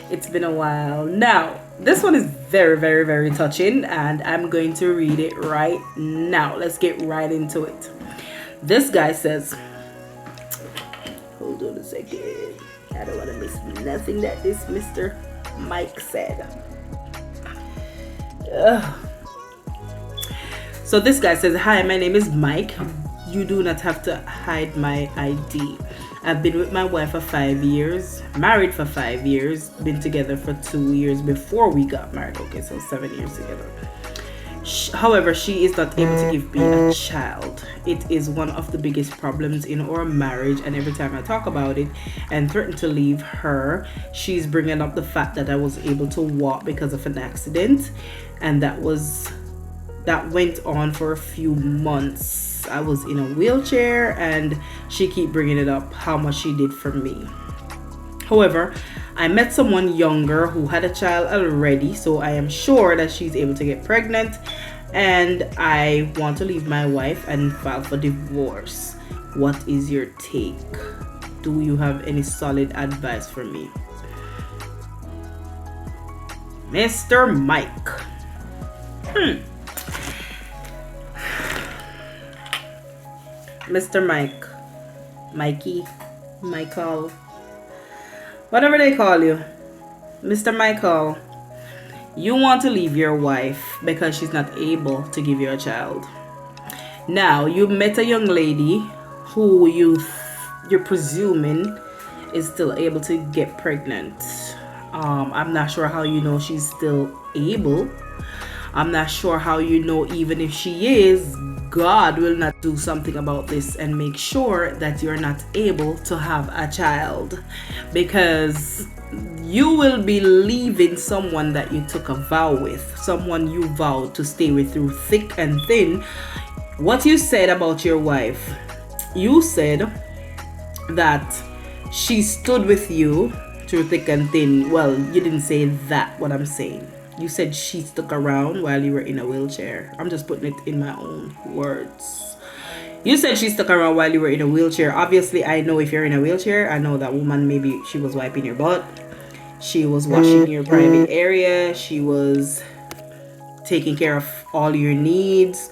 It's been a while. Now, this one is very, very, very touching, and I'm going to read it right now. Let's get right into it. This guy says, hold on a second. I don't want to miss nothing that this Mr. Mike said. Ugh. So this guy says, hi, my name is Mike. You do not have to hide my ID. I've been with my wife for 5 years, married for 5 years, been together for 2 years before we got married. Okay, so 7 years together. However, she is not able to give me a child. It is one of the biggest problems in our marriage, and every time I talk about it and threaten to leave her, she's bringing up the fact that I was able to walk because of an accident, and that went on for a few months. I was in a wheelchair, and she keep bringing it up how much she did for me. However, I met someone younger who had a child already, so I am sure that she's able to get pregnant, and I want to leave my wife and file for divorce. What is your take? Do you have any solid advice for me? Mr. Mike. Mr. Mike, Mikey, Michael, whatever they call you, Mr. Michael, you want to leave your wife because she's not able to give you a child. Now, you met a young lady who you're presuming is still able to get pregnant. I'm not sure how you know she's still able. I'm not sure how you know even if she is, God will not do something about this and make sure that you're not able to have a child, because you will be leaving someone that you took a vow with, someone you vowed to stay with through thick and thin. What you said about your wife, you said that she stood with you through thick and thin. Well, you didn't say that. What I'm saying, you said she stuck around while you were in a wheelchair. I'm just putting it in my own words. You said she stuck around while you were in a wheelchair. Obviously, I know if you're in a wheelchair, I know that woman, maybe she was wiping your butt. She was washing your private area. She was taking care of all your needs.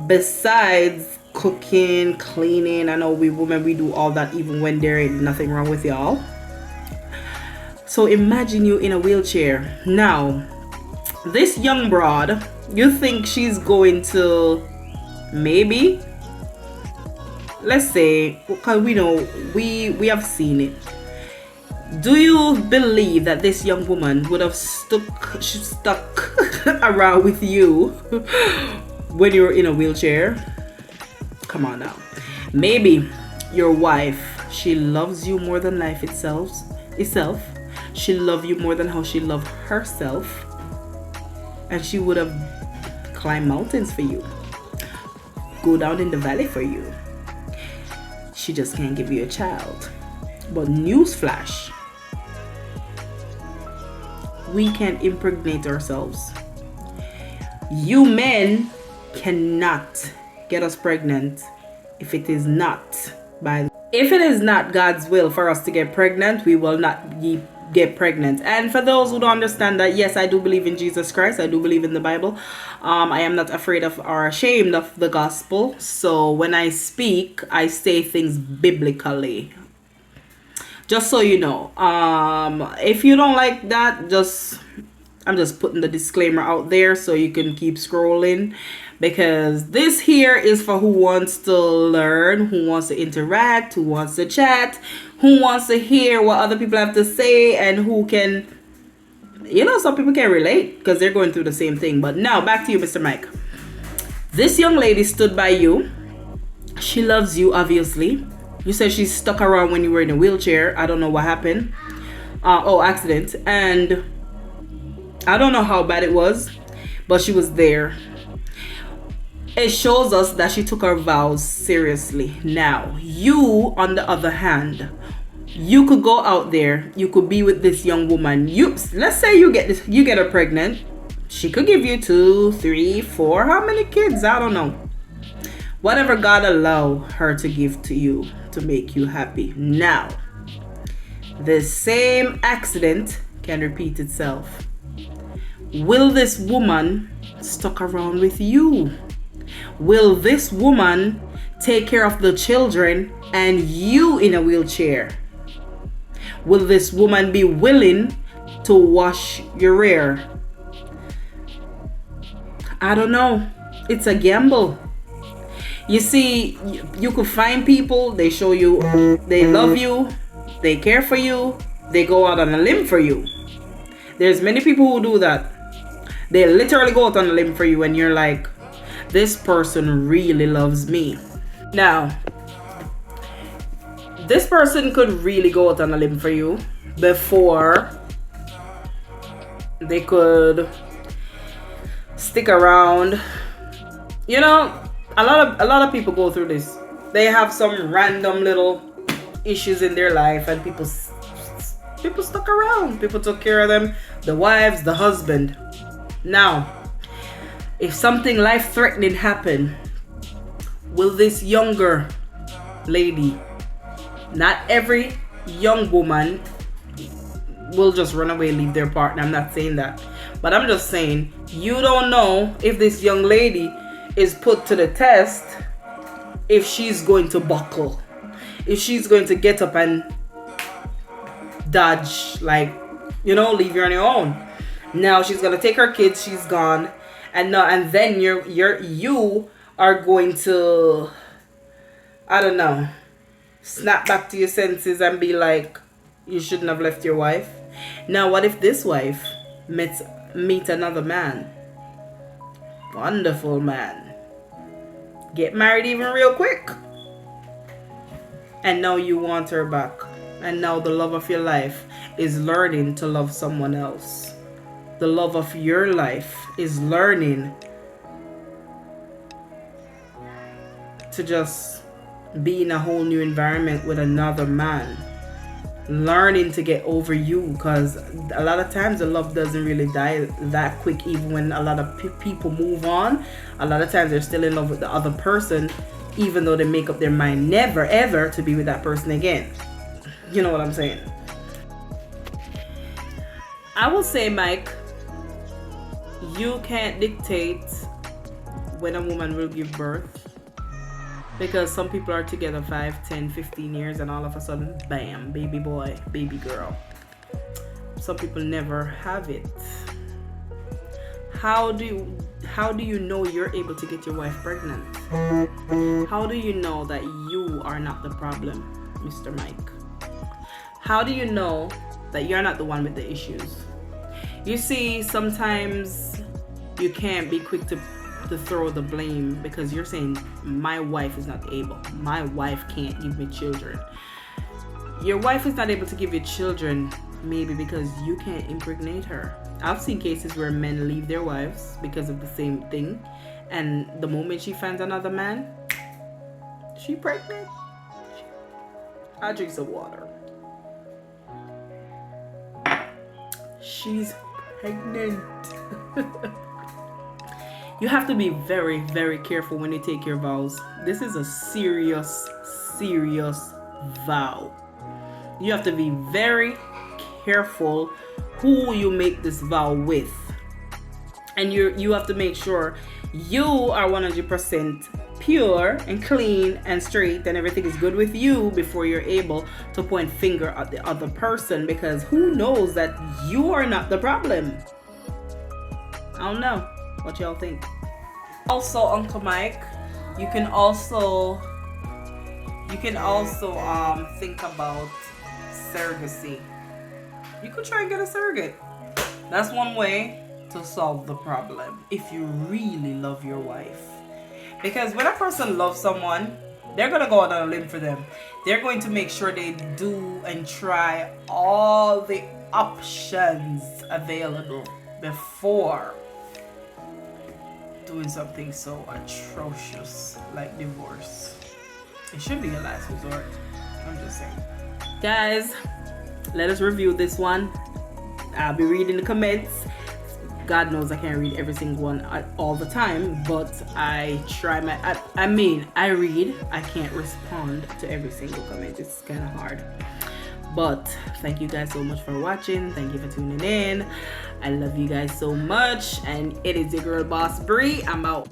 Besides cooking, cleaning. I know we women, we do all that even when there ain't nothing wrong with y'all. So imagine you in a wheelchair. Now, this young broad, you think she's going to maybe, let's say, because we know, we have seen it. Do you believe that this young woman would have stuck around with you when you were in a wheelchair? Come on now. Maybe your wife, she loves you more than life itself. She loved you more than how she loved herself, and she would have climbed mountains for you, go down in the valley for you. She just can't give you a child. But newsflash, we can impregnate ourselves. You men cannot get us pregnant if it is not God's will for us to get pregnant. We will not get pregnant. And for those who don't understand that, yes, I do believe in Jesus Christ. I do believe in the Bible. I am not afraid of or ashamed of the gospel. So when I speak, I say things biblically. Just so you know. If you don't like that, I'm just putting the disclaimer out there so you can keep scrolling, because this here is for who wants to learn, who wants to interact, who wants to chat, who wants to hear what other people have to say, and who can, some people can relate because they're going through the same thing. But now back to you, Mr. Mike. This young lady stood by you. She loves you, obviously. You said she stuck around when you were in a wheelchair. I don't know what happened. Accident. And I don't know how bad it was, but she was there. It shows us that she took her vows seriously. Now, you, on the other hand, you could go out there, you could be with this young woman. Let's say you get her pregnant. She could give you 2, 3, 4, how many kids? I don't know. Whatever God allow her to give to you to make you happy. Now, The same accident can repeat itself. Will this woman stuck around with you? Will this woman take care of the children and you in a wheelchair? Will this woman be willing to wash your rear? I don't know. It's a gamble. You see, you could find people, they show you they love you, they care for you, they go out on a limb for you. There's many people who do that. They literally go out on a limb for you and you're like, this person really loves me. Now, this person could really go out on a limb for you before they could stick around. You know, a lot of people go through this. They have some random little issues in their life and people stuck around. People took care of them, the wives, the husband. Now, if something life-threatening happened, will this younger lady, not every young woman will just run away and leave their partner. I'm not saying that. But I'm just saying, you don't know if this young lady is put to the test, if she's going to buckle, if she's going to get up and dodge, like, you know, leave you on your own. Now she's gonna take her kids, she's gone, and then you are going to, I don't know, snap back to your senses and be like, you shouldn't have left your wife. Now what if this wife meet another man, wonderful man, get married even real quick, and now you want her back, and now the love of your life is learning to love someone else. The love of your life is learning to just be in a whole new environment with another man, learning to get over you, because a lot of times the love doesn't really die that quick. Even when a lot of people move on, a lot of times they're still in love with the other person, even though they make up their mind never ever to be with that person again. You know what I'm saying? I will say, Mike, you can't dictate when a woman will give birth, because some people are together 5, 10, 15 years and all of a sudden, bam, baby boy, baby girl. Some people never have it. How do you know you're able to get your wife pregnant? How do you know that you are not the problem, Mr. Mike? How do you know that you're not the one with the issues? You see, sometimes you can't be quick to throw the blame, because you're saying, my wife is not able. My wife can't give me children. Your wife is not able to give you children maybe because you can't impregnate her. I've seen cases where men leave their wives because of the same thing, and the moment she finds another man, she pregnant. I drink some water. She's pregnant. You have to be very, very careful when you take your vows. This is a serious, serious vow. You have to be very careful who you make this vow with. And you have to make sure you are 100% pure and clean and straight and everything is good with you before you're able to point finger at the other person, because who knows that you are not the problem. I don't know what y'all think. Also, Uncle Mike, you can also think about surrogacy. You could try and get a surrogate. That's one way to solve the problem if you really love your wife. Because when a person loves someone, they're going to go out on a limb for them. They're going to make sure they do and try all the options available before doing something so atrocious like divorce. It should be a last resort. I'm just saying. Guys, let us review this one. I'll be reading the comments. God knows I can't read every single one all the time, but I try I read. I can't respond to every single comment. It's kind of hard. But thank you guys so much for watching. Thank you for tuning in. I love you guys so much, and it is your girl Boss Bree. I'm out.